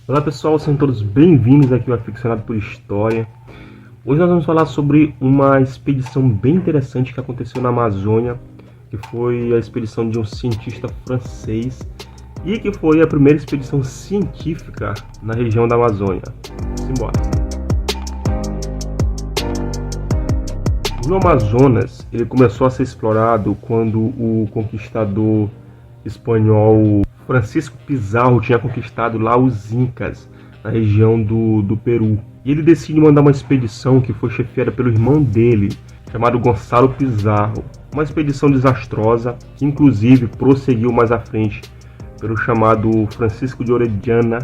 Olá pessoal, sejam todos bem-vindos aqui ao Aficionado por História. Hoje nós vamos falar sobre uma expedição bem interessante que aconteceu na Amazônia, que foi a expedição de um cientista francês e que foi a primeira expedição científica na região da Amazônia. Simbora! O rio Amazonas ele começou a ser explorado quando o conquistador espanhol Francisco Pizarro tinha conquistado lá os Incas, na região do Peru. E ele decide mandar uma expedição que foi chefiada pelo irmão dele, chamado Gonçalo Pizarro. Uma expedição desastrosa, que inclusive prosseguiu mais à frente pelo chamado Francisco de Orellana,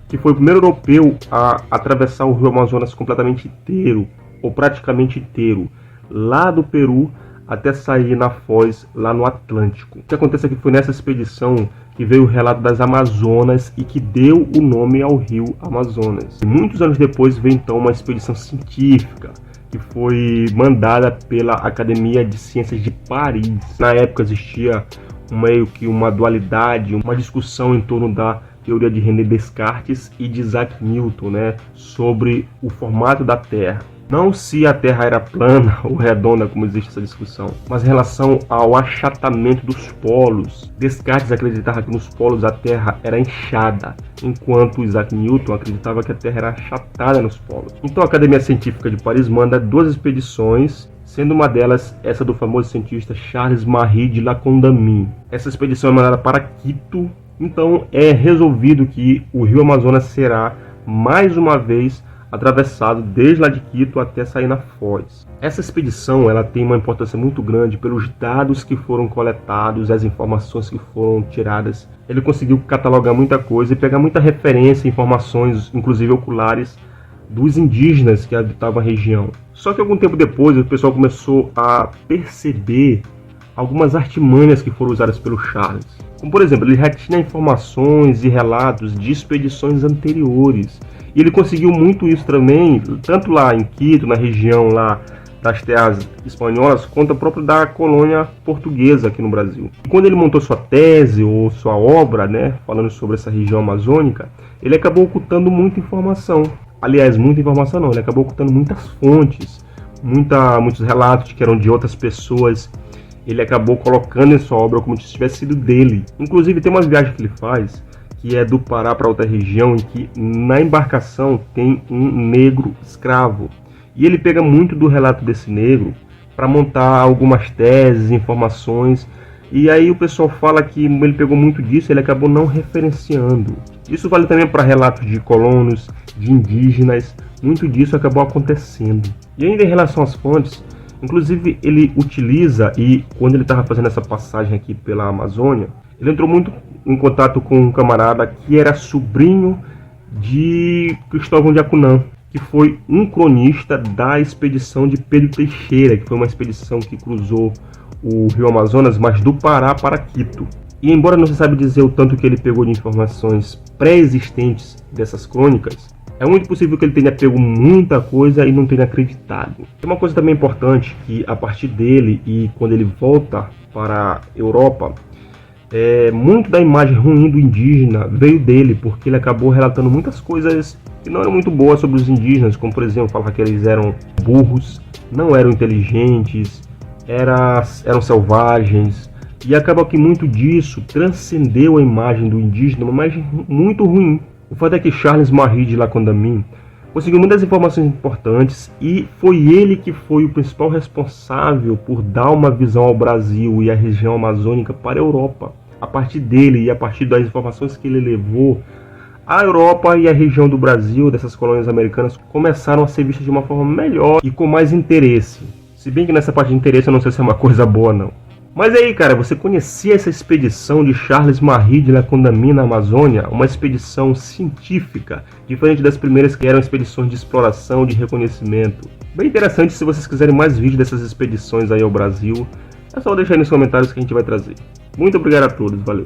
que foi o primeiro europeu a atravessar o rio Amazonas completamente inteiro, ou praticamente inteiro, lá do Peru até sair na foz, lá no Atlântico. O que acontece é que foi nessa expedição que veio o relato das Amazonas e que deu o nome ao rio Amazonas. E muitos anos depois veio então uma expedição científica que foi mandada pela Academia de Ciências de Paris. Na época existia meio que uma dualidade, uma discussão em torno da teoria de René Descartes e de Isaac Newton, sobre o formato da Terra. Não se a Terra era plana ou redonda, como existe essa discussão, mas em relação ao achatamento dos polos. Descartes acreditava que nos polos a Terra era inchada, enquanto Isaac Newton acreditava que a Terra era achatada nos polos. Então a Academia Científica de Paris manda 2 expedições, sendo uma delas essa do famoso cientista Charles-Marie de La Condamine. Essa expedição é mandada para Quito, então é resolvido que o rio Amazonas será, mais uma vez, atravessado desde lá de Quito até sair na Foz. Essa expedição ela tem uma importância muito grande pelos dados que foram coletados, as informações que foram tiradas. Ele conseguiu catalogar muita coisa e pegar muita referência, informações, inclusive oculares, dos indígenas que habitavam a região. Só que algum tempo depois o pessoal começou a perceber algumas artimanhas que foram usadas pelo Charles. Como por exemplo, ele já tinha informações e relatos de expedições anteriores. E ele conseguiu muito isso também, tanto lá em Quito, na região lá das terras espanholas, quanto a própria da colônia portuguesa aqui no Brasil. E quando ele montou sua tese ou sua obra, falando sobre essa região amazônica, ele acabou ocultando muita informação. Aliás, muita informação não, ele acabou ocultando muitas fontes, muitos relatos que eram de outras pessoas. Ele acabou colocando em sua obra como se tivesse sido dele. Inclusive tem umas viagens que ele faz, que é do Pará para outra região, em que na embarcação tem um negro escravo. E ele pega muito do relato desse negro para montar algumas teses, informações. E aí o pessoal fala que ele pegou muito disso, ele acabou não referenciando. Isso vale também para relatos de colonos, de indígenas. Muito disso acabou acontecendo. E ainda em relação às fontes, inclusive ele utiliza, e quando ele estava fazendo essa passagem aqui pela Amazônia, ele entrou muito em contato com um camarada que era sobrinho de Cristóvão de Acunhã, que foi um cronista da expedição de Pedro Teixeira, que foi uma expedição que cruzou o rio Amazonas, mas do Pará para Quito. E embora não se sabe dizer o tanto que ele pegou de informações pré-existentes dessas crônicas, é muito possível que ele tenha pego muita coisa e não tenha acreditado. Tem uma coisa também importante, que a partir dele e quando ele volta para a Europa, muito da imagem ruim do indígena veio dele, porque ele acabou relatando muitas coisas que não eram muito boas sobre os indígenas, como por exemplo, falar que eles eram burros, não eram inteligentes, eram selvagens, e acaba que muito disso transcendeu a imagem do indígena, uma imagem muito ruim. O fato é que Charles-Marie de La Condamine conseguiu muitas informações importantes e foi ele que foi o principal responsável por dar uma visão ao Brasil e à região amazônica para a Europa. A partir dele e a partir das informações que ele levou, a Europa e a região do Brasil, dessas colônias americanas, começaram a ser vistas de uma forma melhor e com mais interesse. Se bem que nessa parte de interesse eu não sei se é uma coisa boa não. Mas aí, cara, você conhecia essa expedição de Charles-Marie de La Condamine na Amazônia? Uma expedição científica, diferente das primeiras que eram expedições de exploração, de reconhecimento. Bem interessante. Se vocês quiserem mais vídeos dessas expedições aí ao Brasil, é só deixar aí nos comentários que a gente vai trazer. Muito obrigado a todos, valeu!